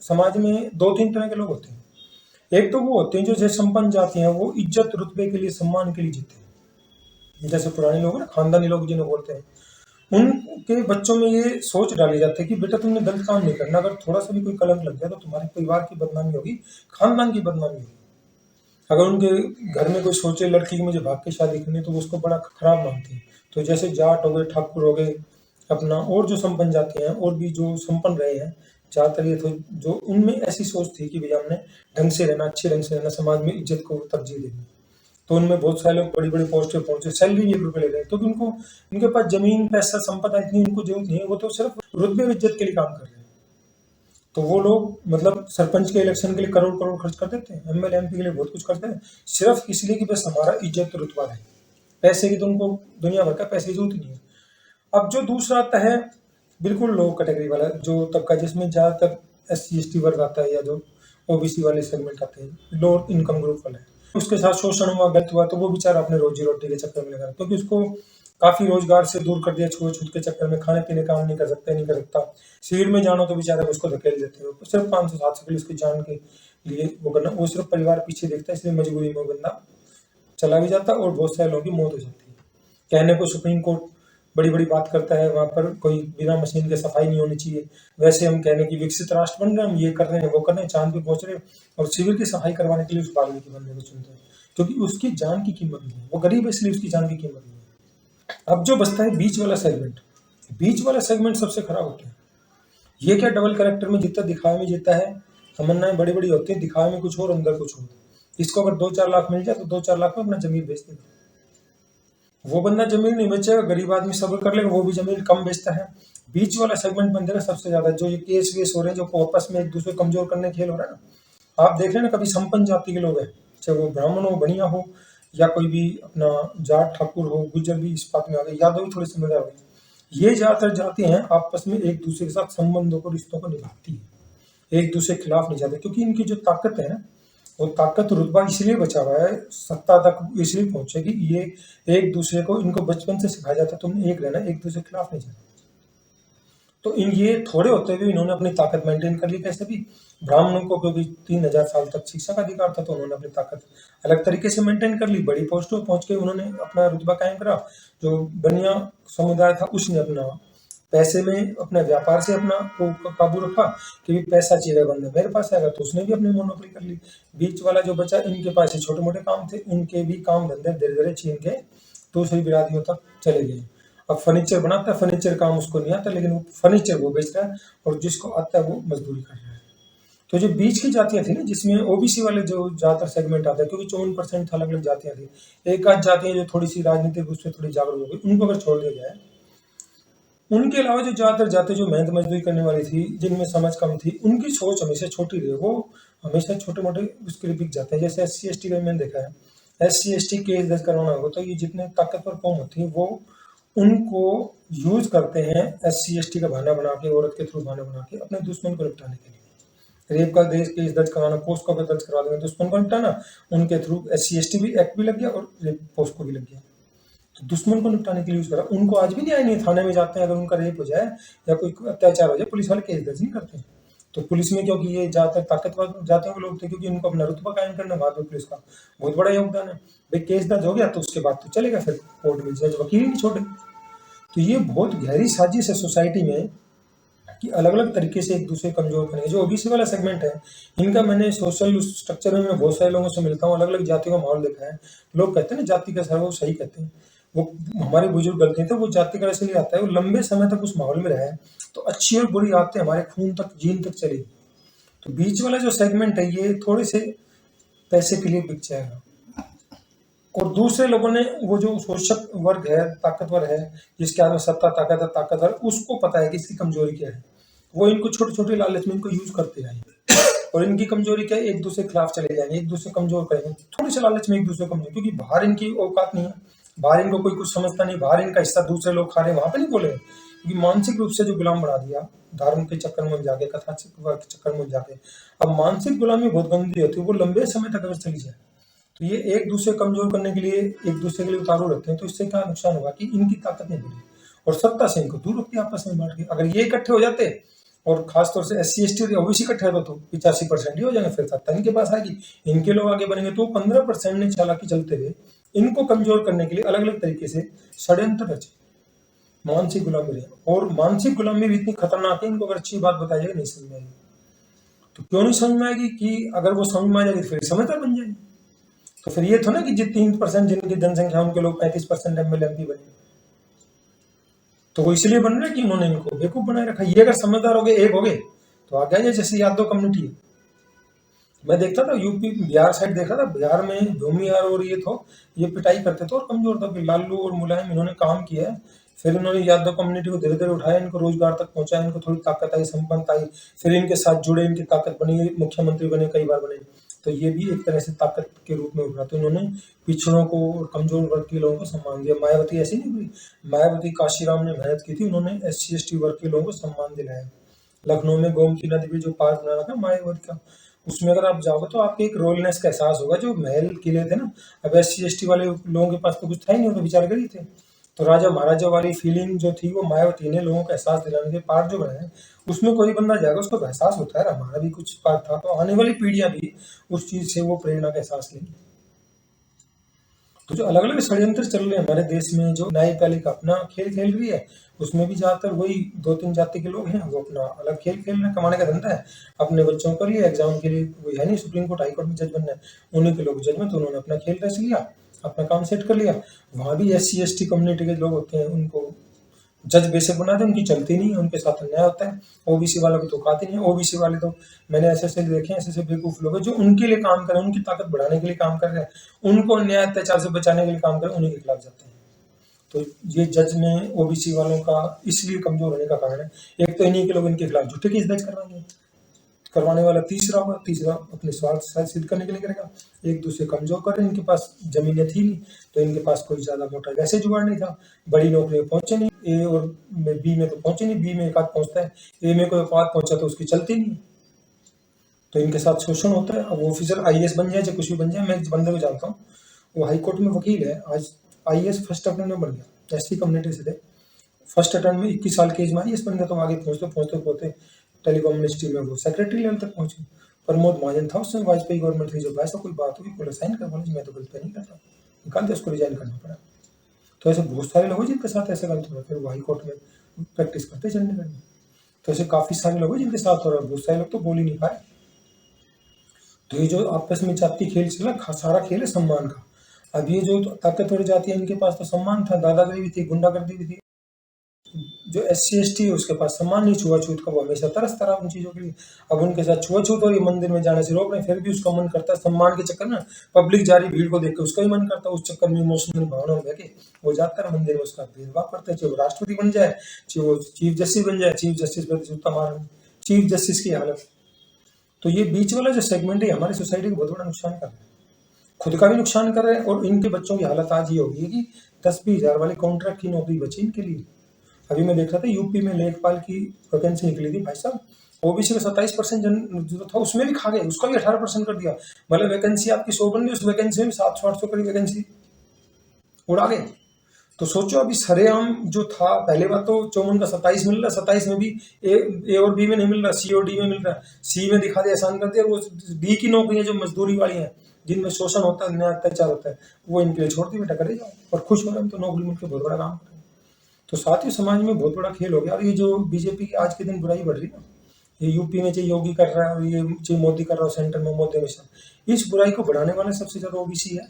समाज में दो तीन तरह के लोग होते हैं। एक तो वो होते हैं जो जैसे संपन्न जाति हैं, वो इज्जत रुतबे के लिए, सम्मान के लिए जीते हैं। जैसे पुराने लोग ना, खानदानी लोग जिन्हें बोलते हैं, उनके बच्चों में ये सोच डाली जाती है कि बेटा तुमने गलत काम नहीं करना, अगर थोड़ा सा भी कोई कलंक लग जाए तो तुम्हारे परिवार की बदनामी होगी, खानदान की बदनामी होगी। अगर उनके घर में कोई सोचे लड़की की मुझे भाग के शादी करनी, तो वो उसको बड़ा खराब मानते हैं। तो जैसे जाट हो गए, ठाकुर हो गए, अपना और जो संपन्न जाते हैं और भी जो संपन्न रहे हैं, ज़्यादातर ये तो जो उनमें ऐसी सोच थी कि भैया हमने ढंग से रहना, अच्छे ढंग से रहना, समाज में इज्जत को तरजीह देनी। तो उनमें बहुत सारे लोग बड़ी बड़ी पोस्ट पे पहुंचे, सैलरी भी 1 रुपये ले रहे हैं, क्योंकि उनको उनके पास जमीन, पैसा, संपदा इतनी उनको जरूरत नहीं है, वो तो सिर्फ रुतबे और इज्जत के लिए काम कर रहे हैं। तो वो लोग मतलब सरपंच के इलेक्शन के लिए करोड़ करोड़ खर्च कर देते हैं, एमएलए एमपी के लिए बहुत कुछ करते हैं, सिर्फ इसलिए कि बस हमारा इज्जत रुतबा रहे। पैसे की तो उनको दुनिया भर का पैसे की जरूरत नहीं है। अब जो दूसरा आता है बिल्कुल लो कैटेगरी वाला जो तबका, जिसमें ज़्यादातर SC ST वर्ग आता है, या जो OBC वाले सेगमेंट आते हैं, लो इनकम ग्रुप वाले, उसके साथ शोषण हुआ, गलत हुआ, तो वो बेचारा अपने रोजी रोटी के चक्कर में लगा, क्योंकि उसको काफी रोजगार से दूर कर दिया, छूत के चक्कर में, खाने पीने काम नहीं कर सकता। शिविर में जाना तो बेचारा उसको धकेल देते हैं, सिर्फ 500-700 के लिए उसकी जान के लिए वो करना, वो सिर्फ परिवार पीछे देखता है, इसलिए मजबूरी में बंदा चला भी जाता और बहुत सारे लोगों की मौत हो जाती है। कहने को सुप्रीम कोर्ट बड़ी बड़ी बात करता है, वहां पर कोई बिना मशीन के सफाई नहीं होनी चाहिए, वैसे हम कहने की विकसित राष्ट्र बन रहे हैं, हम ये कर रहे हैं, वो कर रहे हैं, चांद पे पहुंच रहे हैं, और शिविर की सफाई करवाने के लिए उस पागल के बंदे को चुनते हैं, क्योंकि उसकी जान की कीमत नहीं है, वो गरीब है इसलिए उसकी जान की कीमत नहीं है। अब जो बचता है बीच वाला सेगमेंट, बीच वाला सेगमेंट सबसे खराब होता है। ये क्या डबल कैरेक्टर में जीता, दिखावे में जीता है, तमन्नाएं बड़ी बड़ी होती है, दिखावे में कुछ और, अंदर कुछ और। इसको अगर 2-4 लाख मिल जाए तो 2-4 लाख में अपना जमीन बेच देगा। वो बंदा जमीन नहीं बेचेगा, गरीब आदमी सब्र कर लेगा, वो भी जमीन कम बेचता है। बीच वाला सेगमेंट बन जाएगा सबसे ज्यादा, जो ये केस वेस हो रहे हैं, जो आपस में एक दूसरे को कमजोर करने खेल हो रहा है ना, आप देख रहे हैं ना, कभी संपन्न जाति के लोग हैं, चाहे वो ब्राह्मण हो, बनिया हो, या कोई भी अपना जाट ठाकुर हो, गुज्जर भी इस बात में आ गए, यादव भी थोड़े समझदार हो गए। ये ज्यादातर जाति हैं आपस में एक दूसरे के साथ संबंधों को, रिश्तों को निभाती है, एक दूसरे के खिलाफ नहीं जाते, क्योंकि इनकी जो ताकत है ना, वो ताकत रुतबा इसलिए बचा हुआ है, सत्ता तक इसलिए पहुंचे कि ये एक दूसरे को, इनको बचपन से सिखाया जाता है तुमने एक रहना, एक दूसरे के खिलाफ नहीं जाना। तो इन ये थोड़े होते हुए इन्होंने अपनी ताकत मेंटेन कर ली कैसे भी। ब्राह्मणों को क्योंकि 3000 साल तक शिक्षा का अधिकार था, तो उन्होंने अपनी ताकत अलग तरीके से मेंटेन कर ली, बड़ी पोस्टों पर पहुंच के उन्होंने अपना रुतबा कायम करा। जो बनिया समुदाय था उसने अपना पैसे में, अपने व्यापार से अपना को काबू रखा, कि पैसा चाहिए बंदा मेरे पास आएगा, तो उसने भी अपनी मोनोपोली कर ली। बीच वाला जो बचा, इनके पास छोटे मोटे काम थे, इनके भी काम धंधे धीरे धीरे छीन के दूसरी बिरादरियों तक चले गए। अब फर्नीचर बनाता है, फर्नीचर काम उसको नहीं आता, लेकिन वो फर्नीचर वो बेच रहा है, और जिसको आता है वो मजदूरी कर रहा है। तो जो बीच की जातियां थी ना, जिसमें ओबीसी वाले जो ज्यादातर सेगमेंट आता है, क्योंकि 54% अलग अलग जातियां थी, एक आध जातियां जो थोड़ी सी राजनीतिक उससे थोड़ी जागरूक हो गई, उनको अगर छोड़ दिया जाए, उनके अलावा जो ज्यादातर जाति जो मेहनत मजदूरी करने वाली थी, जिनमें समझ कम थी, उनकी सोच हमेशा छोटी रही, वो हमेशा छोटे मोटे उसके लिए बिक जाते हैं। जैसे SC ST का मैंने देखा है, SC ST केस दर्ज करवाना होगा तो ये जितने ताकतवर कौम होती है, वो उनको यूज करते हैं SC ST का बहाना बना के, औरत के थ्रू बहाना बना के, अपने दुश्मन को निपटाने के लिए। रेप का देश केस दर्ज करवाना, पोस्को का दर्ज करवा देंगे, दुश्मन को निपटाना, उनके थ्रू SC ST भी एक्ट भी लग गया और रेप पोस्को भी लग गया, तो दुश्मन को निपटाने के लिए यूज करा। उनको आज भी न्याय नहीं, थाने में जाते हैं, अगर उनका रेप हो जाए या कोई अत्याचार हो जाए, पुलिस वाले केस दर्ज नहीं करते हैं। तो पुलिस में क्योंकि ये ज्यादातर ताकतवर जाते हैं लोग थे, क्योंकि उनको अपना रुतबा कायम करना, बाद में पुलिस का बहुत बड़ा योगदान है। भाई केस दर्ज हो गया तो उसके बाद तो चलेगा, फिर कोर्ट में जज वकील ही नहीं छोड़े। तो ये बहुत गहरी साजिश है सोसाइटी में, कि अलग अलग तरीके से एक दूसरे कमजोर करेंगे। जो ओबीसी वाला सेगमेंट है, इनका मैंने सोशल स्ट्रक्चर में मैं बहुत सारे लोगों से मिलता हूँ, अलग अलग जातियों का माहौल देखा है। लोग कहते हैं ना जाति का सर, वो सही कहते हैं, वो हमारे बुजुर्ग गलती थे, वो जाति का इसलिए आता है, वो लंबे समय तक उस माहौल में रहे, तो अच्छी और बुरी आदतें हमारे खून तक, जीन तक चली। तो बीच वाला जो सेगमेंट है, ये थोड़े से पैसे के लिए बिक जाएगा, और दूसरे लोगों ने, वो जो शोषक वर्ग है, ताकतवर है, जिसके हाथ में सत्ता ताकत है, ताकतवर, उसको पता है कि इसकी कमजोरी क्या है, वो इनको छोटे छोटे लालच में इनको यूज करते जाएंगे, और इनकी कमजोरी क्या है, एक दूसरे के खिलाफ चले जाएंगे, एक दूसरे कमजोर करेंगे, थोड़े से लालच में एक दूसरे कमजोर, क्योंकि बाहर इनकी औकात नहीं है, बाहर इनको कोई कुछ समझता नहीं, बाहर इनका हिस्सा दूसरे लोग खा रहे हैं, वहां पर नहीं बोले, क्योंकि मानसिक रूप से जो गुलाम बना दिया, धर्म के चक्कर में जाके, कथा के चक्कर में जाके। अब मानसिक गुलामी बहुत गंदी होती है, वो लंबे समय तक अगर चली जाए, तो ये एक दूसरे कमजोर करने के लिए, एक दूसरे के लिए उतारू रखते हैं। तो इससे क्या नुकसान होगा कि इनकी ताकत नहीं बढ़ी, और सत्ता से इनको दूर रखती है आपस में बांट के। अगर ये इकट्ठे हो जाते और खासतौर से SC ST और OBC इकट्ठे तो 85% ही हो जाएंगे, फिर सत्ता इनके पास आएगी, इनके लोग आगे बढ़ेंगे। तो 15% ने चालाकी चलते हुए इनको कमजोर करने के लिए अलग अलग तरीके से षड्यंत्र रचे, मानसिक गुलामी रहे। और मानसिक गुलामी भी इतनी खतरनाक है, इनको अगर अच्छी बात बताई जाएगी नहीं समझ में आएगी। तो क्यों नहीं समझ में आएगी कि अगर वो समझ में आ जाएगी फिर समझदार बन जाएगी। तो फिर ये था ना कि जो 3% जिनकी जनसंख्या उनके लोग 35% MLA MP बने, तो वो इसलिए बन रहे कि उन्होंने इनको बेवकूफ बनाए रखा। ये अगर समझदार हो गए, एक हो गए, तो आ गया जैसे यादव कम्युनिटी है। मैं देखता था यूपी बिहार साइड, देखा था बिहार में भूमिहार और ये तो ये पिटाई करते थे और कमजोर था। लालू और मुलायम इन्होंने काम किया है, फिर इन्होंने यादव कम्युनिटी को धीरे धीरे उठाया, इनको रोजगार तक पहुंचाया, इनको थोड़ी ताकत आई, संपन्नता आई, फिर इनके साथ जुड़े, इनकी ताकत बनी, मुख्यमंत्री बने, कई बार बने। तो ये भी एक तरह से ताकत के रूप में उभरा। तो इन्होंने पिछड़ों को और कमजोर वर्ग के लोगों को सम्मान दिया। मायावती ऐसी नहीं हुई, मायावती काशीराम ने मेहनत की थी, उन्होंने SC ST वर्ग के लोगों को सम्मान दिलाया। लखनऊ में गोमती नदी पे जो पार्क बना था मायावती का, उसमें अगर आप जाओगे तो आपको एक रॉयलनेस का एहसास होगा। जो महल किले थे ना, अब SC ST वाले लोगों के पास तो कुछ था ही नहीं, वो तो बेचारे गरीब थे। तो राजा महाराजा वाली फीलिंग जो थी वो मायावती ने लोगों को एहसास दिलाने के पार्क जो बनाए, उसमें कोई बंदा जाएगा उसको एहसास होता है हमारा भी कुछ पार्ट था। तो आने वाली पीढ़ियां भी उस चीज से वो प्रेरणा का एहसास लेंगी। तो जो अलग अलग षड्यंत्र चल रहे हैं हमारे देश में, जो न्यायपालिका अपना खेल खेल रही है, उसमें भी ज्यादातर वही 2-3 जाति के लोग हैं, वो अपना अलग खेल खेल रहे हैं, कमाने का धंधा है अपने बच्चों के लिए, एग्जाम के लिए। वही है नहीं, सुप्रीम कोर्ट हाई कोर्ट में जज बनना है, उन्हीं के लोग जज में, तो उन्होंने अपना खेल रच लिया, अपना काम सेट कर लिया। वहां भी SC ST कम्युनिटी के लोग होते हैं, उनको जज बेसिक बना दे, उनकी चलती नहीं है, उनके साथ अन्याय होता है। OBC वालों की तो औकात ही नहीं है। OBC वाले तो मैंने ऐसे देखे हैं, ऐसे बेवकूफ लोग हैं जो उनके लिए काम कर रहे हैं, उनकी ताकत बढ़ाने के लिए काम कर रहे हैं, उनको अन्याय अत्याचार से बचाने के लिए काम कर रहे हैं, उन्हीं के खिलाफ जाते हैं। तो ये जज में OBC वालों का इसलिए कमजोर होने का कारण है, एक तो इन्हीं के लोग इनके खिलाफ झूठे केस दर्ज करवाएंगे, करवाने वाला तीसरा होगा, तीसरा अपने स्वार्थ सिद्ध करने के लिए करेगा, एक दूसरे कमजोर कर रहे हैं। इनके पास जमीनें थी नहीं, तो इनके पास कोई ज्यादा मोटा वैसे जुगाड़ नहीं था, बड़ी नौकरी में पहुंचे नहीं, A और B में तो पहुंचे नहीं, B में एक आध पहुंचता है, A में कोई एक आध पहुंचा तो उसकी चलती नहीं, तो इनके साथ शोषण होता है। अब ऑफिसर IAS बन जाए चाहे कुछ भी बन जाए, मैं एक बंदे को जानता हूँ, वो हाई कोर्ट में वकील है, आज IAS फर्स्ट अटेम्प्ट में बन गया, SC कम्युनिटी से थे, फर्स्ट अटेम्प्ट में 21 साल की एज में IAS बन गया। तो आगे पहुंचते पहुंचते पहुंचते टेलीकॉम मिनिस्ट्री में वो सेक्रेटरी लेवल तक पहुंचे। प्रमोद महाजन था उसमें, वाजपेयी गवर्नमेंट थी जब, ऐसा कोई बात हुई, बोले साइन कर, बोले मैं तो गलत नहीं करता, निकाल दिया, उसको रिजाइन करना पड़ा। तो ऐसे बहुत सारे लोग हैं जिनके साथ ऐसा गलत हो रहा है, फिर वो हाई कोर्ट में प्रैक्टिस करते चंडीगढ़ में। तो ऐसे काफी सारे लोग हैं जिनके साथ हो रहा है, बहुत सारे लोग तो बोल ही नहीं पाए। तो ये जो आपस में जाति खेल चला, सारा खेल है सम्मान का। अब ये जो ताकतवर जाति है, इनके पास तो सम्मान था, दादागिरी भी थी, गुंडागर्दी भी थी। जो SC ST है उसके पास सम्मान नहीं, छुआछूत का वो हमेशा तरसता रहा उन चीजों के लिए। अब उनके साथ छुआछूत हो रही, मंदिर में जाने से रोक रहे, फिर भी उसका मन करता है, सम्मान के चक्कर में, पब्लिक जा रही भीड़ को देख के उसका ही मन करता है, उस चक्कर में इमोशनल भावना में के वो जाता है मंदिर में, उसका भेदभाव करता है, चाहे वो राष्ट्रपति बन जाए, चाहे वो चीफ जस्टिस बन जाए, चीफ जस्टिस पर जूता मार, चीफ जस्टिस की हालत। तो ये बीच वाला जो सेगमेंट है हमारी सोसाइटी को बहुत बड़ा नुकसान कर रहा है, खुद का भी नुकसान कर रहे हैं, और इनके बच्चों की हालत आज ये होगी कि 10-20 हजार वाली कॉन्ट्रैक्ट की नौकरी बची इनके लिए। अभी मैं देख रहा था यूपी में लेखपाल की वैकेंसी निकली थी भाई साहब, OBC का 27% जो था उसमें भी खा गए, उसका भी 18% कर दिया। मतलब वैकेंसी आपकी 100 बन गई, उस वैकेंसी में 700-800 करीब वैकेंसी उड़ा गए। तो सोचो अभी सरेआम जो था, पहले बात तो चौमन का 27 मिल रहा, 27 में भी ए और बी में नहीं मिल रहा, C और D में मिल रहा, C में दिखा दिया एहसान कर दिया, वो D की नौकरियां जो मजदूरी वाली हैं, जिनमें शोषण होता है, अन्याय अत्याचार होता है, वो इनके लिए छोड़ दी, बेटा करे जाओ, और खुश हो रहे हैं, तो नौकरी मिलकर बहुत बड़ा काम कर रहे हैं। तो साथ ही समाज में बहुत बड़ा खेल हो गया। और ये जो बीजेपी की आज के दिन बुराई बढ़ रही है ना, ये यूपी में चाहे योगी कर रहा है, और ये चाहे मोदी कर रहा है, सेंटर में मोदी हमेशा, इस बुराई को बढ़ाने वाले सबसे ज्यादा OBC है।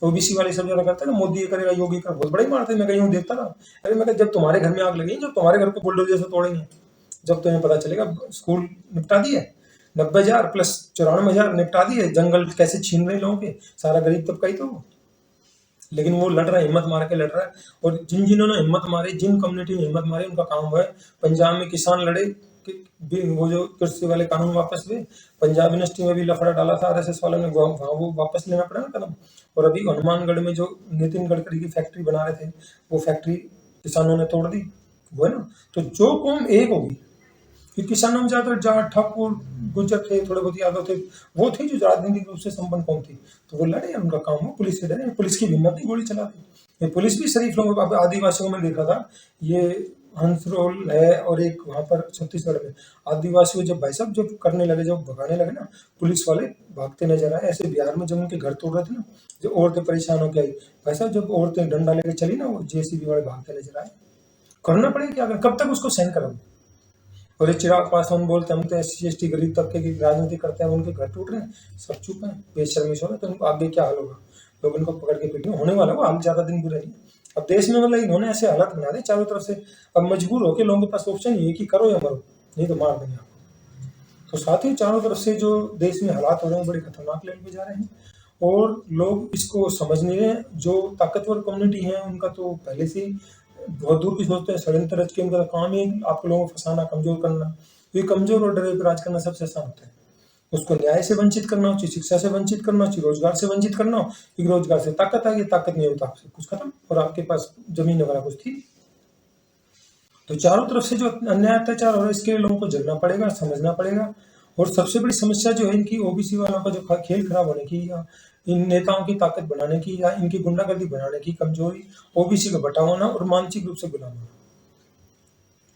OBC वाले सब ज्यादा करते हैं ना, मोदी ये करेगा, योगी करेगा, बहुत बड़े मारते हैं। मैं कहीं हूँ देखता ना, अरे मैं जब तुम्हारे घर में आग लगी, जब तुम्हारे घर को बुलडोजर से तोड़ेंगे, जब तुम्हें पता चलेगा स्कूल निपटा दिए 90,000 प्लस 94,000 निपटा दिए, जंगल कैसे छीन रहे लोगों के, सारा गरीब तबका ही तो। लेकिन वो लड़ रहा है, हिम्मत मार के लड़ रहा है। और जिन्होंने हिम्मत मारी, जिन कम्युनिटी ने हिम्मत मारी, उनका काम हुआ है। पंजाब में किसान लड़े कि वो जो कृषि वाले कानून वापस हुए, पंजाब यूनिवर्सिटी में भी लफड़ा डाला था RSS वालों ने, वो वापस लेना पड़ा ना कदम। और अभी हनुमानगढ़ में जो नितिन गडकरी की फैक्ट्री बना रहे थे, वो फैक्ट्री किसानों ने तोड़ दी, वो है ना। तो जो कौम एक होगी, कि किसानों में ज्यादातर जाट, ठाकुर, गुज्जर थे, थोड़े बहुत यादव थे, वो थी जो राजनीतिक रूप से संपन्न कौन थी, तो वो लड़े, उनका काम हो, पुलिस से डरे, पुलिस की हिम्मत नहीं, गोली चला दी। ये पुलिस भी शरीफ लोगों, आदिवासियों में देखा था, ये हंसरोल है और एक वहां पर छत्तीसगढ़ में आदिवासी जब भाई साहब जब करने लगे, जब भगाने लगे ना, पुलिस वाले भागते नजर आए। ऐसे बिहार में जब उनके घर तोड़ रहे थे ना, जो औरतें परेशान होकर आई, भाई साहब जब औरतें डंडा लेके चली ना, वो जेसीबी वाले भागते नजर आए। करना पड़ेगा क्या, अगर कब तक उसको सहन करोगे। और ये चिराग पासवान बोलते हैं हम तो SC ST गरीब तबके की राजनीति करते हैं, उनके घर टूट रहे हैं, सब चुप है, बेशर्मी हो रहे, तो उनको आगे क्या हाल होगा, लोग इनको पकड़ के पीटेंगे, होने वाला वो हाल, ज्यादा दिन बुरे नहीं। अब देश में मतलब इन्होंने ऐसे हालत बना दे चारों तरफ से, अब मजबूर होकर लोगों के पास ऑप्शन ये है कि करो या मरो, नहीं तो मार देंगे आपको। तो साथ ही चारों तरफ से जो देश में हालात हो रहे हैं बड़े खतरनाक लेवल पे जा रहे हैं, और लोग इसको समझ नहीं रहे। जो ताकतवर कम्युनिटी है उनका तो पहले से ही बहुत दूर की सोचते हैं, षड्यंत्र रच के उनका काम ही आप लोगों को फंसाना, कमजोर करना। ये कमजोर और डरे पे राज करना सबसे आसान होता है। उसको न्याय से वंचित करना हो, चाहे शिक्षा से वंचित करना हो, चाहे रोजगार से वंचित करना हो, कि रोजगार से ताकत आ गई, ताकत नहीं होता आपसे कुछ खत्म, और आपके पास जमीन वगैरह कुछ थी। तो चारों तरफ से जो अन्याय अत्याचार हो रहा है, इसके लिए लोगों को जगना पड़ेगा, समझना पड़ेगा। और सबसे बड़ी समस्या जो है इनकी ओबीसी वालों का जो खेल खराब होने की, या इन नेताओं की ताकत बढ़ाने की, या इनकी गुंडागर्दी बढ़ाने की कमजोरी, ओबीसी का बटा होना और मानसिक रूप से गुलाम होना।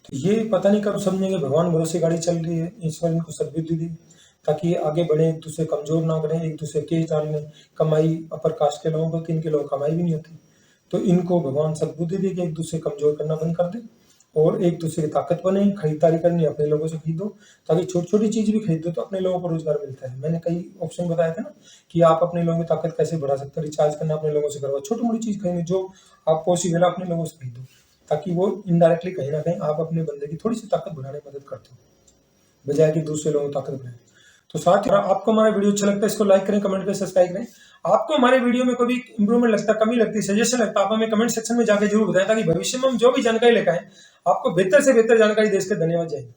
तो ये पता नहीं कब समझेंगे, भगवान भरोसे गाड़ी चल रही है, ईश्वर इनको सद्बुद्धि दी ताकि ये आगे बढ़े, एक दूसरे कमजोर ना करें, एक दूसरे केस डालने, कमाई अपर कास्ट के लोगों को, तो इनके लोग कमाई भी नहीं होती, तो इनको भगवान सद्बुद्धि दे कि एक दूसरे कमजोर करना बंद कर दे, और एक दूसरे की ताकत बने। खरीदारी करनी अपने लोगों से खरीदो, ताकि छोटी छोटी चीज भी खरीदो तो अपने लोगों को रोजगार मिलता है। मैंने कई ऑप्शन बताए थे ना कि आप अपने लोगों की ताकत कैसे बढ़ा सकते हैं, रिचार्ज करना अपने लोगों से करवाओ, छोटी मोटी चीज खरीदो जो आप पॉसिबल है अपने लोगों से खरीदो, ताकि वो इनडायरेक्टली कहीं ना कहीं आप अपने बंदे की थोड़ी सी ताकत बढ़ाने में मदद करते हो, बजाय कि दूसरे लोगों की ताकत बढ़ाए। तो साथ ही आपको हमारा वीडियो अच्छा लगता है, इसको लाइक करें, कमेंट करें, सब्सक्राइब करें। आपको हमारे वीडियो में कोई इंप्रूवमेंट लगता है, कमी लगती है, सजेशन लगता है, आप हमें कमेंट सेक्शन में जाके जरूर बताएं, ताकि भविष्य में हम जो भी जानकारी लेकर आए आपको बेहतर से बेहतर जानकारी दे सके। धन्यवाद, जय हिंद।